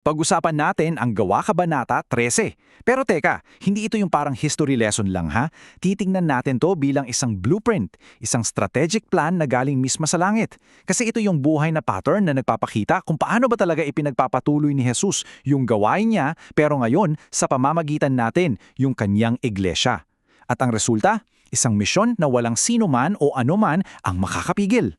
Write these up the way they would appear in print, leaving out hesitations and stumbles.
Pag-usapan natin ang Gawa Kabanata 13. Pero teka, hindi ito yung parang history lesson lang ha. Titingnan natin to bilang isang blueprint, isang strategic plan na galing mismo sa langit. Kasi ito yung buhay na pattern na nagpapakita kung paano ba talaga ipinagpapatuloy ni Jesus yung gawain niya pero ngayon sa pamamagitan natin yung kanyang iglesia. At ang resulta, isang misyon na walang sino man o anuman ang makakapigil.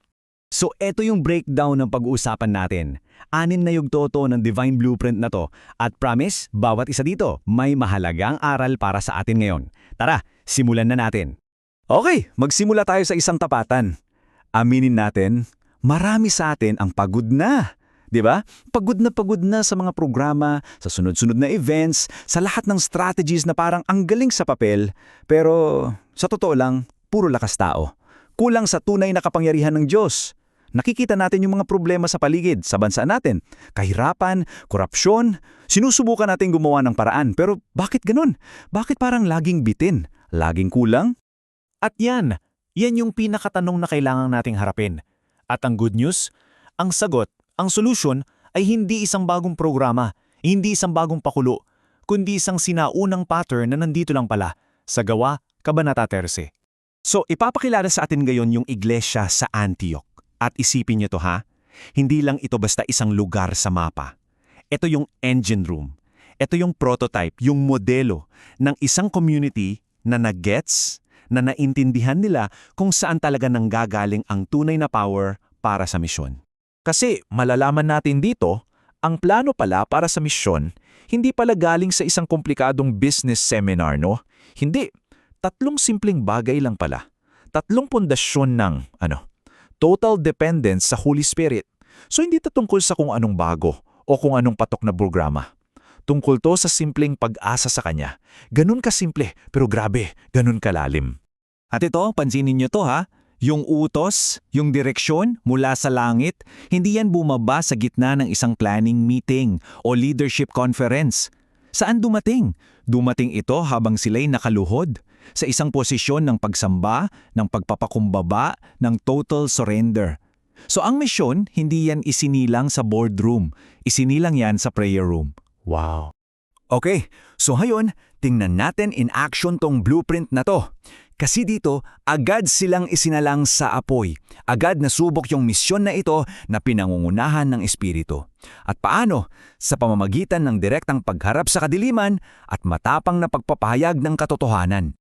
So eto yung breakdown ng pag-uusapan natin. 6 na yugto to ng Divine Blueprint na to. At promise, bawat isa dito may mahalagang aral para sa atin ngayon. Tara, simulan na natin. Okay, magsimula tayo sa isang tapatan. Aminin natin, marami sa atin ang pagod na. 'Di ba? Pagod na sa mga programa, sa sunod-sunod na events, sa lahat ng strategies na parang ang galing sa papel, pero sa totoo lang, puro lakas tao. Kulang sa tunay na kapangyarihan ng Diyos. Nakikita natin yung mga problema sa paligid, sa bansa natin. Kahirapan, korupsyon, sinusubukan natin gumawa ng paraan. Pero bakit ganun? Bakit parang laging bitin? Laging kulang? At yan yung pinakatanong na kailangan nating harapin. At ang good news, ang sagot, ang solusyon ay hindi isang bagong programa, hindi isang bagong pakulo, kundi isang sinaunang pattern na nandito lang pala, sa Gawa, Kabanata 13. So ipapakilala sa atin ngayon yung iglesia sa Antioch. At isipin niyo to ha, hindi lang ito basta isang lugar sa mapa. Ito yung engine room. Ito yung prototype, yung modelo ng isang community na nag-gets, na naintindihan nila kung saan talaga nanggagaling ang tunay na power para sa misyon. Kasi malalaman natin dito, ang plano pala para sa misyon, hindi pala galing sa isang komplikadong business seminar, no? Hindi. 3 simpleng bagay lang pala. 3 pundasyon ng, total dependence sa Holy Spirit. So hindi ito tungkol sa kung anong bago o kung anong patok na programa. Tungkol to sa simpleng pag-asa sa Kanya. Ganun kasimple, pero grabe, ganun kalalim. At ito, pansinin niyo to ha, yung utos, yung direksyon mula sa langit, hindi yan bumaba sa gitna ng isang planning meeting o leadership conference. Saan dumating? Dumating ito habang sila'y nakaluhod sa isang posisyon ng pagsamba, ng pagpapakumbaba, ng total surrender. So ang misyon, hindi yan isinilang sa boardroom, isinilang yan sa prayer room. Wow! Okay, so ngayon, tingnan natin in action tong blueprint na to. Kasi dito, agad silang isinalang sa apoy. Agad nasubok yung misyon na ito na pinangungunahan ng Espiritu. At paano? Sa pamamagitan ng direktang pagharap sa kadiliman at matapang na pagpapahayag ng katotohanan.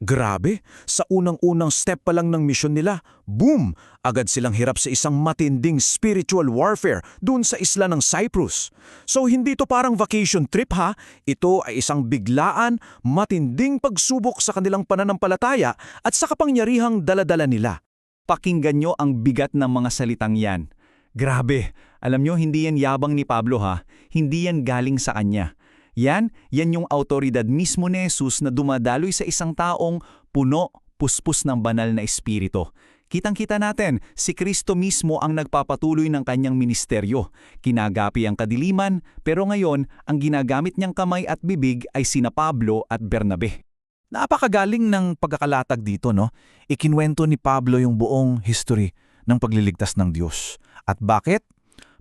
Grabe, sa unang-unang step pa lang ng misyon nila, boom! Agad silang hirap sa isang matinding spiritual warfare dun sa isla ng Cyprus. So hindi to parang vacation trip ha, ito ay isang biglaan, matinding pagsubok sa kanilang pananampalataya at sa kapangyarihang daladala nila. Pakinggan nyo ang bigat ng mga salitang yan. Grabe, alam nyo hindi yan yabang ni Pablo ha, hindi yan galing sa kanya. Yan yung autoridad mismo ni Jesus na dumadaloy sa isang taong puno, puspos ng banal na espiritu. Kitang-kita natin, si Kristo mismo ang nagpapatuloy ng kanyang ministeryo. Kinagapi ang kadiliman, pero ngayon, ang ginagamit niyang kamay at bibig ay sina Pablo at Bernabe. Napakagaling ng pagkakalatag dito, no? Ikinwento ni Pablo yung buong history ng pagliligtas ng Diyos. At bakit?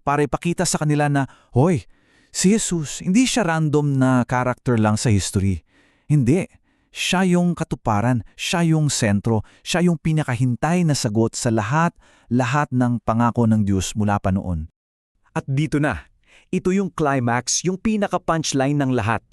Para ipakita sa kanila na, hoy, si Jesus, hindi siya random na character lang sa history. Hindi. Siya yung katuparan, siya yung sentro, siya yung pinakahintay na sagot sa lahat ng pangako ng Diyos mula pa noon. At dito na, ito yung climax, yung pinaka-punchline ng lahat.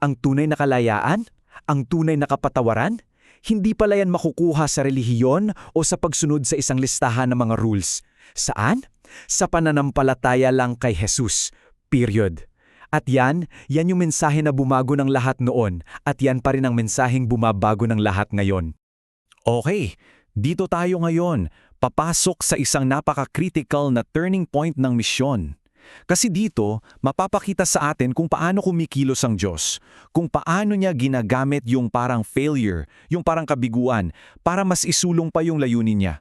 Ang tunay na kalayaan, ang tunay na kapatawaran, hindi pala yan makukuha sa relihiyon o sa pagsunod sa isang listahan ng mga rules. Saan? Sa pananampalataya lang kay Jesus. Period. At yan yung mensahe na bumago ng lahat noon at yan pa rin ang mensaheng bumabago ng lahat ngayon. Okay, dito tayo ngayon, papasok sa isang napaka-critical na turning point ng misyon. Kasi dito, mapapakita sa atin kung paano kumikilos ang Diyos, kung paano niya ginagamit yung parang failure, yung parang kabiguan, para mas isulong pa yung layunin niya.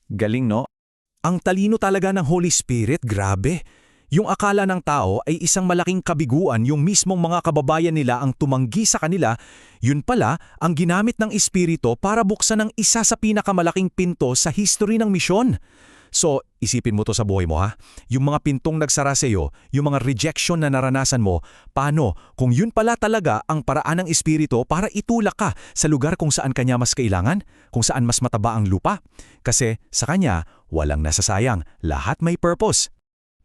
Galing, no? Ang talino talaga ng Holy Spirit, grabe. Yung akala ng tao ay isang malaking kabiguan yung mismong mga kababayan nila ang tumanggi sa kanila, yun pala ang ginamit ng Espiritu para buksan ang isa sa pinakamalaking pinto sa history ng misyon. So, Isipin mo to sa buhay mo ha. Yung mga pintong nagsara sa iyo, yung mga rejection na naranasan mo, paano kung yun pala talaga ang paraan ng Espiritu para itulak ka sa lugar kung saan kanya mas kailangan, kung saan mas mataba ang lupa? Kasi sa kanya, walang nasasayang, lahat may purpose.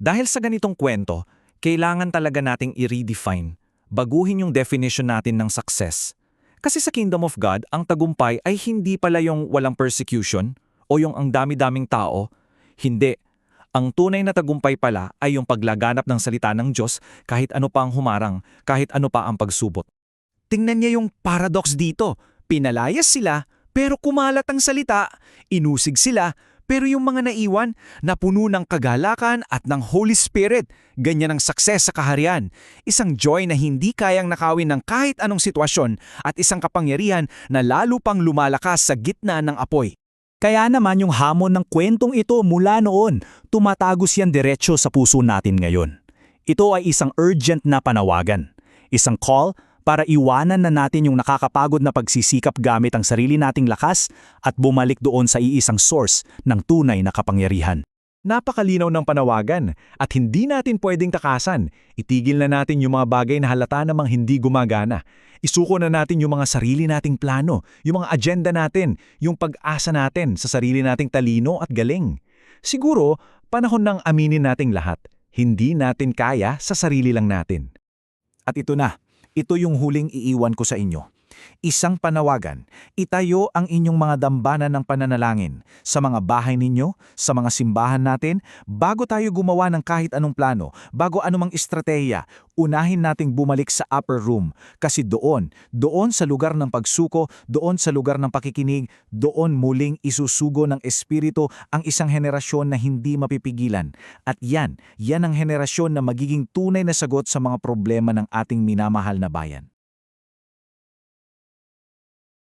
Dahil sa ganitong kwento, kailangan talaga nating i-redefine, baguhin yung definition natin ng success. Kasi sa Kingdom of God, ang tagumpay ay hindi pala yung walang persecution o yung ang dami-daming tao. Hindi. Ang tunay na tagumpay pala ay yung paglaganap ng salita ng Diyos kahit ano pa ang humarang, kahit ano pa ang pagsubot. Tingnan niya yung paradox dito. Pinalayas sila, pero kumalat ang salita. Inusig sila, pero yung mga naiwan, napuno ng kagalakan at ng Holy Spirit. Ganyan ang success sa kaharian. Isang joy na hindi kayang nakawin ng kahit anong sitwasyon at isang kapangyarihan na lalo pang lumalakas sa gitna ng apoy. Kaya naman yung hamon ng kwentong ito mula noon, tumatagos yan diretsyo sa puso natin ngayon. Ito ay isang urgent na panawagan. Isang call para iwanan na natin yung nakakapagod na pagsisikap gamit ang sarili nating lakas at bumalik doon sa iisang source ng tunay na kapangyarihan. Napakalinaw ng panawagan at hindi natin pwedeng takasan. Itigil na natin yung mga bagay na halata namang hindi gumagana. Isuko na natin yung mga sarili nating plano, yung mga agenda natin, yung pag-asa natin sa sarili nating talino at galing. Siguro, panahon ng aminin nating lahat. Hindi natin kaya sa sarili lang natin. At ito na, ito yung huling iiwan ko sa inyo. Isang panawagan, itayo ang inyong mga dambana ng pananalangin sa mga bahay ninyo, sa mga simbahan natin, bago tayo gumawa ng kahit anong plano, bago anumang estratehiya, unahin nating bumalik sa upper room. Kasi doon sa lugar ng pagsuko, doon sa lugar ng pakikinig, doon muling isusugo ng Espiritu ang isang henerasyon na hindi mapipigilan. At yan ang henerasyon na magiging tunay na sagot sa mga problema ng ating minamahal na bayan.